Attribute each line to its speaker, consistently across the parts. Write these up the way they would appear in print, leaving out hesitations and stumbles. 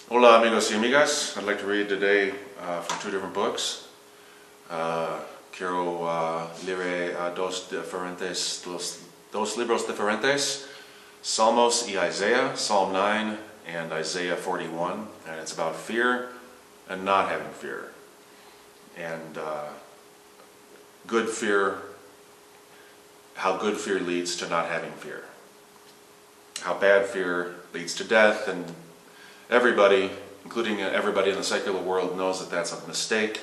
Speaker 1: Hola amigos y amigas, I'd like to read today from two different books. Quiero leer dos libros diferentes, Salmos y Isaiah, Psalm 9 and Isaiah 41, and it's about fear and not having fear. And good fear, how good fear leads to not having fear. How bad fear leads to death, and everybody, including everybody in the secular world, knows that that's a mistake,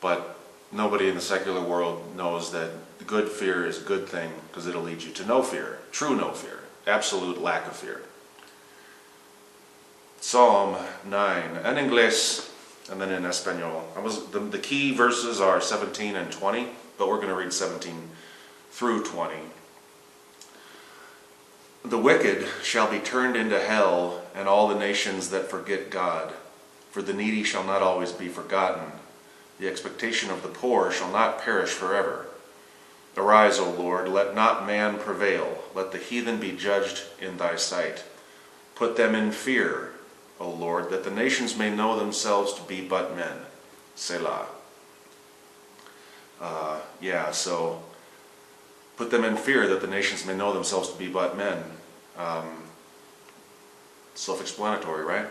Speaker 1: but nobody in the secular world knows that good fear is a good thing because it'll lead you to no fear, true no fear, absolute lack of fear. Psalm 9, en inglés, and then in Espanol. The key verses are 17 and 20, but we're going to read 17 through 20. The wicked shall be turned into hell, and all the nations that forget God. For the needy shall not always be forgotten. The expectation of the poor shall not perish forever. Arise, O Lord, let not man prevail. Let the heathen be judged in thy sight. Put them in fear, O Lord, that the nations may know themselves to be but men. Selah. So put them in fear that the nations may know themselves to be but men. Self-explanatory, right?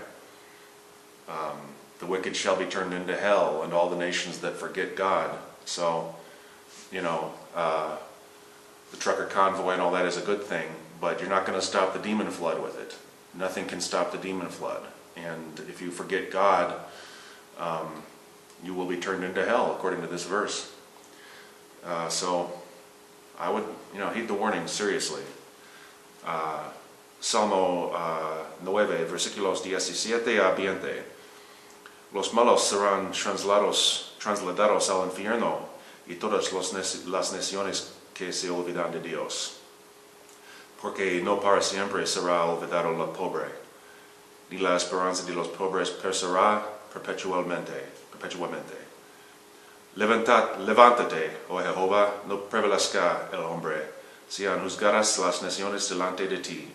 Speaker 1: The wicked shall be turned into hell, and all the nations that forget God. So, the trucker convoy and all that is a good thing, but you're not going to stop the demon flood with it. Nothing can stop the demon flood. And if you forget God, you will be turned into hell, according to this verse. So I would, heed the warning seriously. Salmo 9, versículos 17 a 20. Los malos serán trasladados al infierno, y todas las naciones que se olvidan de Dios. Porque no para siempre será olvidado el pobre, ni la esperanza de los pobres perecerá perpetuamente. Levántate, oh Jehová, no prevalezca el hombre, sean juzgadas las naciones delante de ti.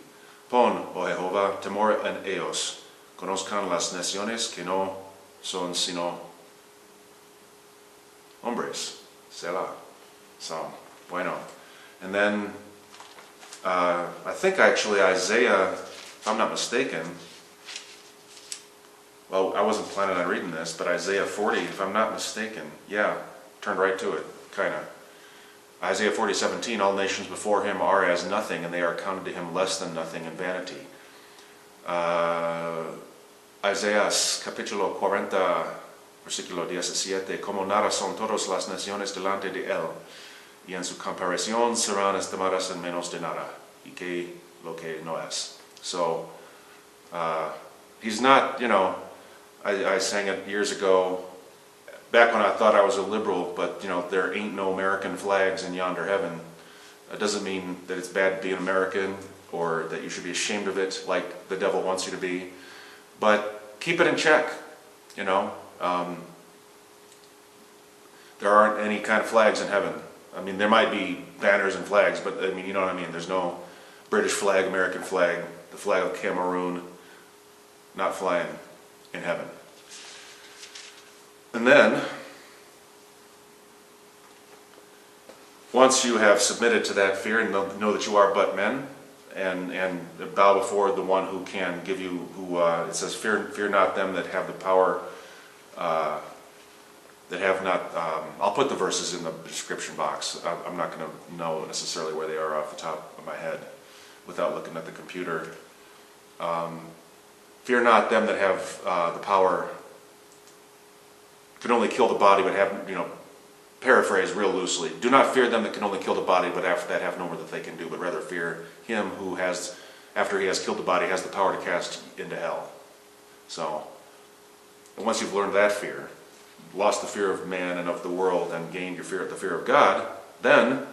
Speaker 1: Pon, oh Jehová, temor en ellos, conozcan las naciones que no son sino hombres. Selah. So, bueno. And then, I think actually Isaiah, if I'm not mistaken, well, I wasn't planning on reading this, but Isaiah 40, if I'm not mistaken, turned right to it, kind of. Isaiah 40:17, all nations before him are as nothing, and they are counted to him less than nothing in vanity. Isaiah capítulo 40, versículo 17, como nada son todas las naciones delante de él, y en su comparación serán estimadas en menos de nada, y que lo que no es. So, he's not, I sang it years ago, back when I thought I was a liberal, but there ain't no American flags in yonder heaven. It doesn't mean that it's bad to be an American or that you should be ashamed of it like the devil wants you to be. But keep it in check, There aren't any kind of flags in heaven. I mean, there might be banners and flags, but you know what I mean. There's no British flag, American flag, the flag of Cameroon, not flying in heaven. And then, once you have submitted to that fear and know that you are but men, and bow before the one who can give you, it says, fear not them that have the power, that have not, I'll put the verses in the description box. I'm not going to know necessarily where they are off the top of my head without looking at the computer. Fear not them that have the power, can only kill the body, but have, paraphrase real loosely. Do not fear them that can only kill the body, but after that have no more that they can do, but rather fear him who has, after he has killed the body, has the power to cast into hell. So, and once you've learned that fear, lost the fear of man and of the world, and gained the fear of God, then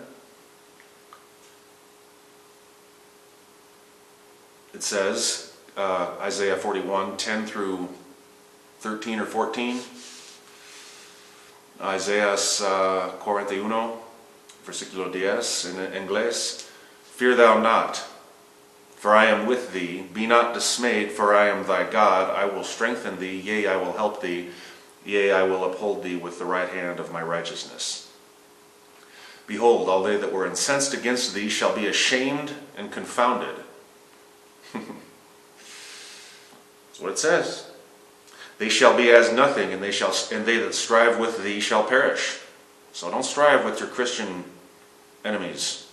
Speaker 1: it says, Isaiah 41, 10 through 13 or 14, Isaiah 41, versículo 10 in inglés, fear thou not, for I am with thee. Be not dismayed, for I am thy God. I will strengthen thee, yea, I will help thee. Yea, I will uphold thee with the right hand of my righteousness. Behold, all they that were incensed against thee shall be ashamed and confounded. That's what it says. They shall be as nothing, and they that strive with thee shall perish. So don't strive with your Christian enemies.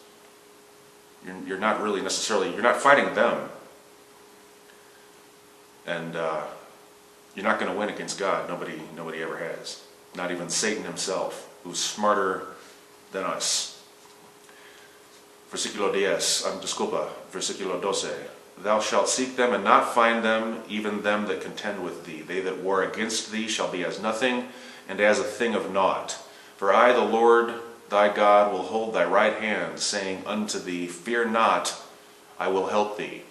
Speaker 1: You're not really necessarily, you're not fighting them. And you're not going to win against God. Nobody ever has. Not even Satan himself, who's smarter than us. Versículo 12. Thou shalt seek them and not find them, even them that contend with thee. They that war against thee shall be as nothing, and as a thing of naught. For I, the Lord thy God, will hold thy right hand, saying unto thee, Fear not, I will help thee.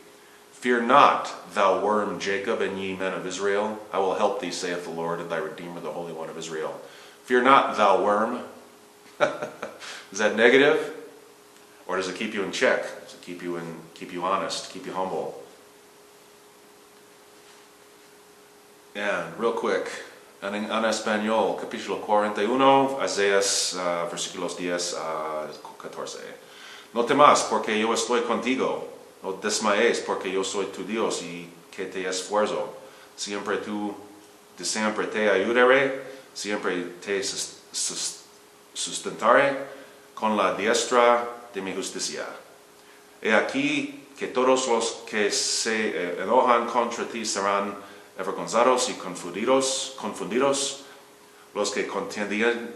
Speaker 1: Fear not, thou worm Jacob, and ye men of Israel. I will help thee, saith the Lord, and thy Redeemer, the Holy One of Israel. Fear not, thou worm. Is that negative? Or does it keep you in check? Does it keep you honest, keep you humble? And real quick, en español, capítulo 41, Isaías, versículos 10 a 14. No temas, porque yo estoy contigo. No desmayes, porque yo soy tu Dios y que te esfuerzo. Siempre te ayudaré, siempre te sustentaré con la diestra de mi justicia. He aquí que todos los que se enojan contra ti serán avergonzados y confundidos. Los que contienden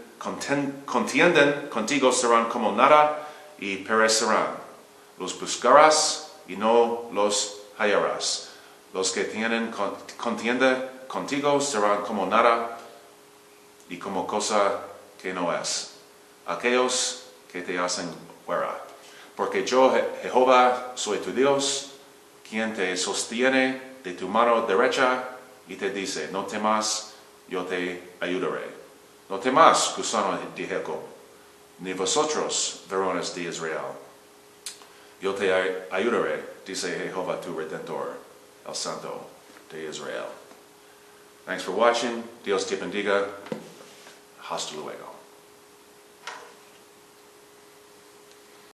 Speaker 1: contigo serán como nada y perecerán. Los buscarás y no los hallarás. Los que tienen contienda contigo serán como nada y como cosa que no es. Aquellos que te hacen fuera. Porque yo, Jehová, soy tu Dios, quien te sostiene de tu mano derecha y te dice, no temas, yo te ayudaré. No temas, gusano de Jacob, ni vosotros, varones de Israel. Yo te ayudaré, dice Jehová tu Redentor, el Santo de Israel. Thanks for watching. Dios te bendiga. Hasta luego.